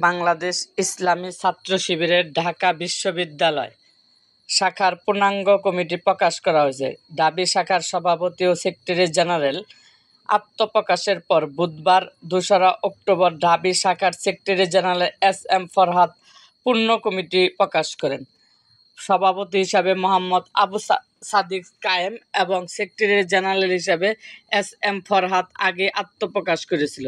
বাংলাদেশ ইসলামী ছাত্র শিবিরের ঢাকা বিশ্ববিদ্যালয় শাখার পূর্ণাঙ্গ কমিটি প্রকাশ করা হয়েছে। দাবি শাখার সভাপতি ও সেক্রেটারি জেনারেল আত্মপ্রকাশের পর বুধবার ২রা অক্টোবর ঢাবি শাখার সেক্রেটারি জেনারেল এস.এম. ফরহাদ পূর্ণ কমিটি প্রকাশ করেন। সভাপতি হিসাবে মোহাম্মদ আবু সাদিক কায়েম এবং সেক্রেটারি জেনারেল হিসাবে এস.এম. ফরহাদ আগে আত্মপ্রকাশ করেছিল।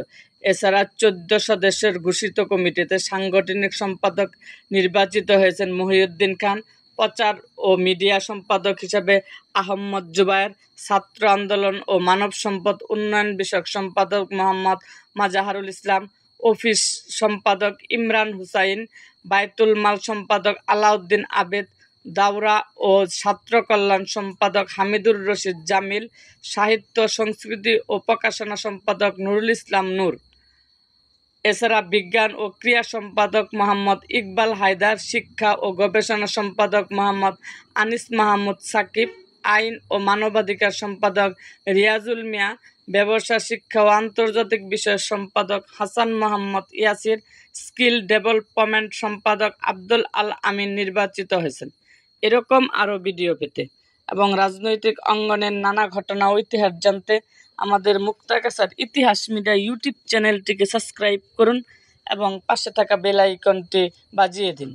এছাড়া ১৪ সদস্যের ঘোষিত কমিটিতে সাংগঠনিক সম্পাদক নির্বাচিত হয়েছেন মহিউদ্দিন খান, প্রচার ও মিডিয়া সম্পাদক হিসাবে আহমদ জুবায়ের, ছাত্র আন্দোলন ও মানব সম্পদ উন্নয়ন বিষয়ক সম্পাদক মোহাম্মদ মাজাহারুল ইসলাম, অফিস সম্পাদক ইমরান হুসাইন, বায়তুল মাল সম্পাদক আলাউদ্দিন আবেদ, দাওরা ও ছাত্র কল্যাণ সম্পাদক হামিদুর রশিদ জামিল, সাহিত্য সংস্কৃতি ও প্রকাশনা সম্পাদক নুরুল ইসলাম নূর। এছাড়া বিজ্ঞান ও ক্রীড়া সম্পাদক মোহাম্মদ ইকবাল হায়দার, শিক্ষা ও গবেষণা সম্পাদক মোহাম্মদ আনিস মাহমুদ সাকিব, আইন ও মানবাধিকার সম্পাদক রিয়াজুল মিয়া, ব্যবসা শিক্ষা ও আন্তর্জাতিক বিষয় সম্পাদক হাসান মোহাম্মদ ইয়াসির, স্কিল ডেভেলপমেন্ট সম্পাদক আব্দুল আল আমিন নির্বাচিত হয়েছেন। এরকম আরও ভিডিও পেতে এবং রাজনৈতিক অঙ্গনের নানা ঘটনা ও ইতিহাস জানতে আমাদের মুক্তাগাছার ইতিহাস মিডিয়া ইউটিউব চ্যানেলটিকে সাবস্ক্রাইব করুন এবং পাশে থাকা বেল আইকনটি বাজিয়ে দিন।